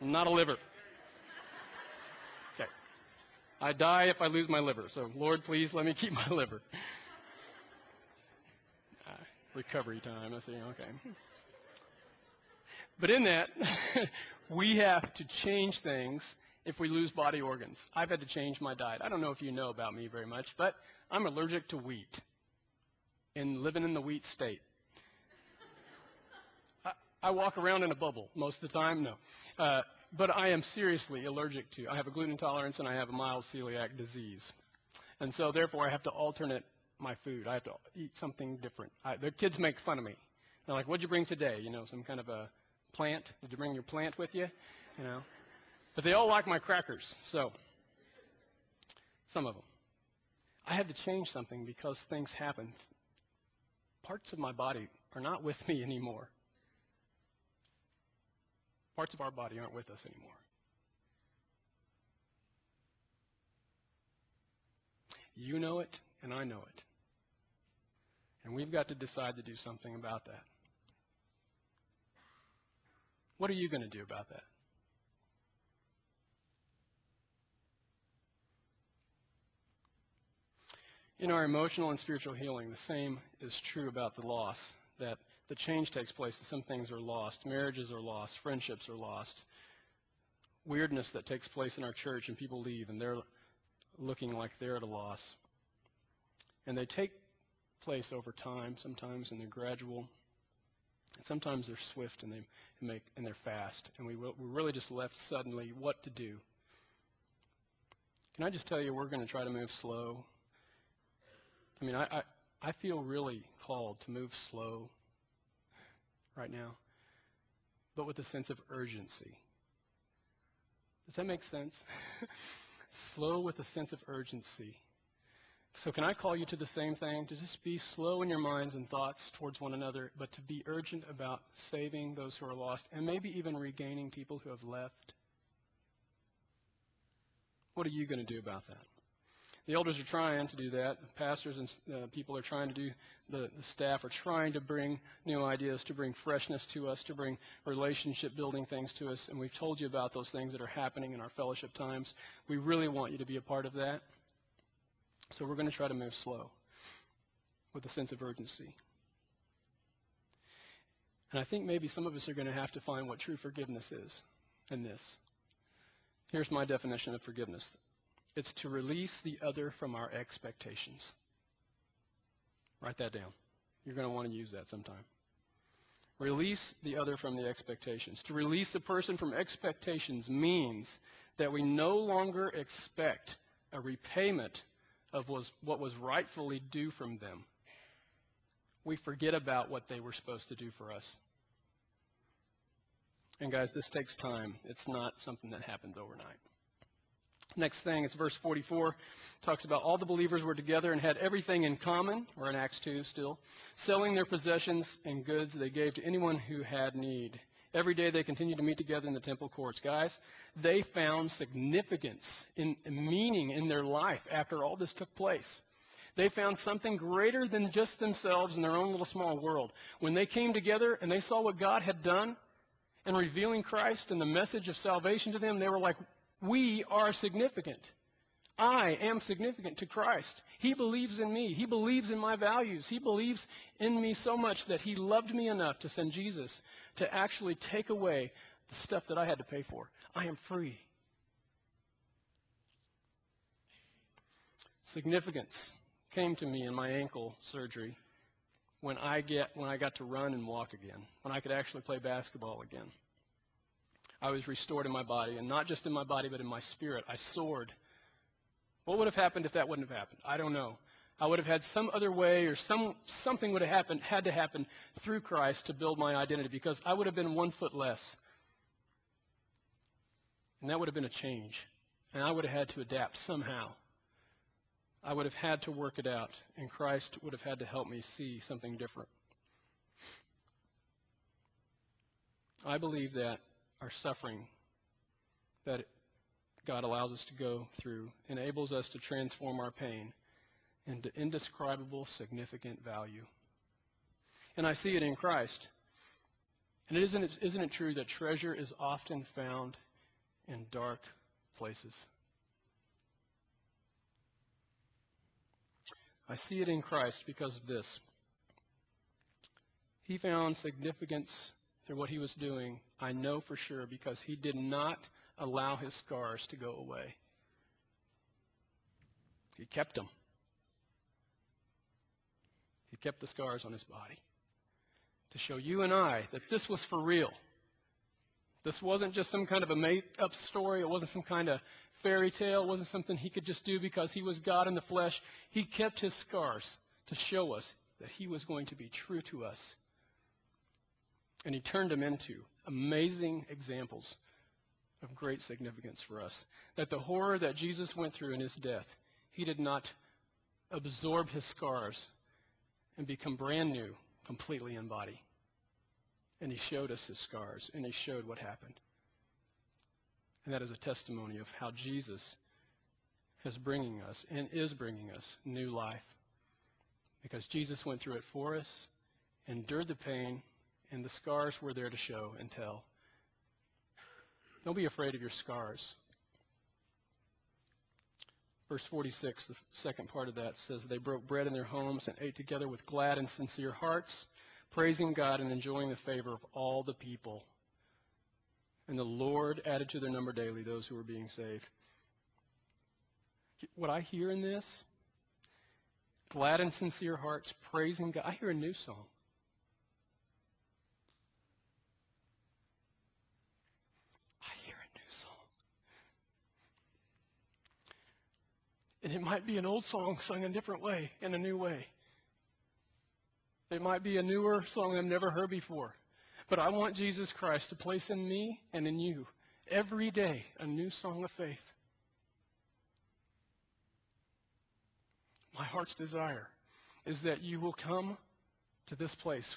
not a liver. Okay. I die if I lose my liver, so Lord, please let me keep my liver. Recovery time, I see, okay. But in that, we have to change things if we lose body organs. I've had to change my diet. I don't know if you know about me very much, but I'm allergic to wheat and living in the wheat state. I walk around in a bubble most of the time, no. But I am seriously allergic to. I have a gluten intolerance and I have a mild celiac disease. And so therefore I have to alternate my food. I have to eat something different. The kids make fun of me. They're like, what'd you bring today? You know, some kind of a plant? Did you bring your plant with you? You know. But they all like my crackers, so some of them. I had to change something because things happened. Parts of my body are not with me anymore. Parts of our body aren't with us anymore. You know it, and I know it. And we've got to decide to do something about that. What are you going to do about that? In our emotional and spiritual healing, the same is true about the loss, that the change takes place, and some things are lost. Marriages are lost. Friendships are lost. Weirdness that takes place in our church, and people leave, and they're looking like they're at a loss. And they take place over time sometimes, and they're gradual. And sometimes they're swift, and they're fast. And we're really just left suddenly what to do. Can I just tell you, we're going to try to move slow. I mean, I feel really called to move slow right now, but with a sense of urgency. Does that make sense? Slow with a sense of urgency. So can I call you to the same thing? To just be slow in your minds and thoughts towards one another, but to be urgent about saving those who are lost and maybe even regaining people who have left? What are you going to do about that? The elders are trying to do that. The pastors and people are trying to do, the staff are trying to bring new ideas, to bring freshness to us, to bring relationship-building things to us. And we've told you about those things that are happening in our fellowship times. We really want you to be a part of that. So we're going to try to move slow with a sense of urgency. And I think maybe some of us are going to have to find what true forgiveness is in this. Here's my definition of forgiveness. It's to release the other from our expectations. Write that down. You're going to want to use that sometime. Release the other from the expectations. To release the person from expectations means that we no longer expect a repayment of what was rightfully due from them. We forget about what they were supposed to do for us. And guys, this takes time. It's not something that happens overnight. Next thing, it's verse 44. Talks about all the believers were together and had everything in common, or in Acts 2 still, selling their possessions and goods they gave to anyone who had need. Every day they continued to meet together in the temple courts. Guys, they found significance in meaning in their life after all this took place. They found something greater than just themselves in their own little small world. When they came together and they saw what God had done in revealing Christ and the message of salvation to them, they were like, we are significant. I am significant to Christ. He believes in me. He believes in my values. He believes in me so much that he loved me enough to send Jesus to actually take away the stuff that I had to pay for. I am free. Significance came to me in my ankle surgery when I got to run and walk again, when I could actually play basketball again. I was restored in my body, and not just in my body, but in my spirit. I soared. What would have happened if that wouldn't have happened? I don't know. I would have had some other way, or something would have had to happen through Christ to build my identity, because I would have been 1 foot less. And that would have been a change. And I would have had to adapt somehow. I would have had to work it out, and Christ would have had to help me see something different. I believe that our suffering that God allows us to go through enables us to transform our pain into indescribable, significant value. And I see it in Christ. And isn't it true that treasure is often found in dark places. I see it in Christ because of this. He found significance through what he was doing, I know for sure, because he did not allow his scars to go away. He kept them. He kept the scars on his body to show you and I that this was for real. This wasn't just some kind of a made-up story. It wasn't some kind of fairy tale. It wasn't something he could just do because he was God in the flesh. He kept his scars to show us that he was going to be true to us. And he turned them into amazing examples of great significance for us. That the horror that Jesus went through in his death, he did not absorb his scars and become brand new completely in body. And he showed us his scars, and he showed what happened. And that is a testimony of how Jesus is bringing us and is bringing us new life. Because Jesus went through it for us, endured the pain, and the scars were there to show and tell. Don't be afraid of your scars. Verse 46, the second part of that says, they broke bread in their homes and ate together with glad and sincere hearts, praising God and enjoying the favor of all the people. And the Lord added to their number daily those who were being saved. What I hear in this, glad and sincere hearts, praising God, I hear a new song. I hear a new song. And it might be an old song sung a different way, in a new way. It might be a newer song I've never heard before. But I want Jesus Christ to place in me and in you every day a new song of faith. My heart's desire is that you will come to this place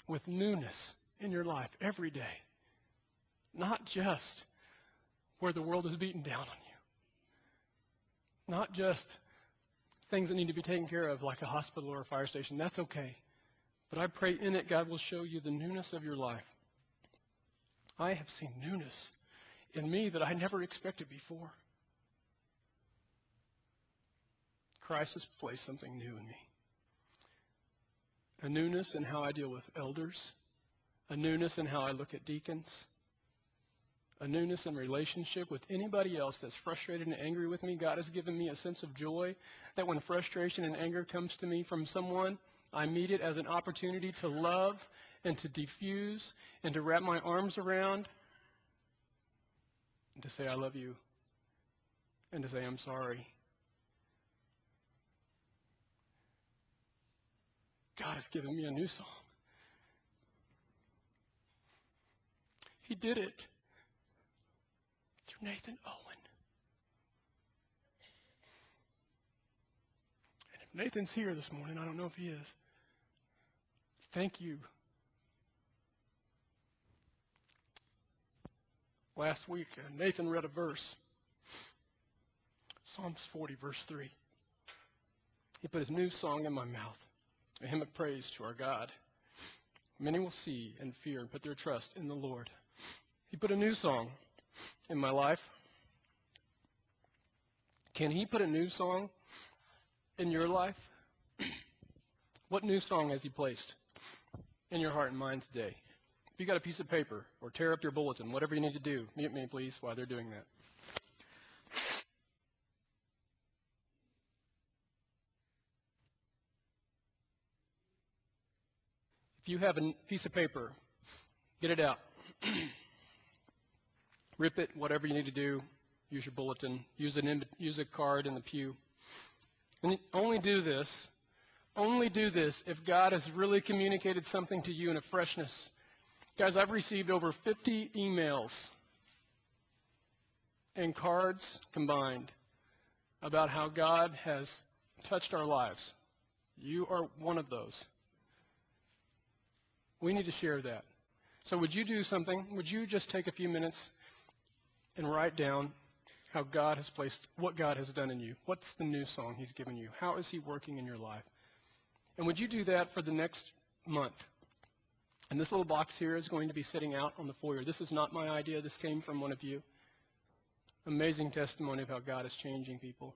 with newness in your life every day. Not just where the world is beating down on you. Not just things that need to be taken care of like a hospital or a fire station. That's okay. But I pray in it God will show you the newness of your life. I have seen newness in me that I never expected before. Christ has placed something new in me. A newness in how I deal with elders. A newness in how I look at deacons. A newness in relationship with anybody else that's frustrated and angry with me. God has given me a sense of joy that when frustration and anger comes to me from someone, I meet it as an opportunity to love and to diffuse and to wrap my arms around and to say, I love you, and to say, I'm sorry. God has given me a new song. He did it through Nathan Owen. And if Nathan's here this morning, I don't know if he is. Thank you. Last week, Nathan read a verse. Psalms 40, verse 3. He put his new song in my mouth, a hymn of praise to our God. Many will see and fear and put their trust in the Lord. He put a new song in my life. Can he put a new song in your life? What new song has he placed in your heart and mind today? If you got a piece of paper or tear up your bulletin, whatever you need to do, mute me, please, while they're doing that. If you have a piece of paper, get it out. Rip it, whatever you need to do. Use your bulletin. Use a card in the pew. And only do this if God has really communicated something to you in a freshness. Guys, I've received over 50 emails and cards combined about how God has touched our lives. You are one of those. We need to share that. So would you do something? Would you just take a few minutes and write down how God has placed, what God has done in you? What's the new song he's given you? How is he working in your life? And would you do that for the next month? And this little box here is going to be sitting out on the foyer. This is not my idea. This came from one of you. Amazing testimony of how God is changing people.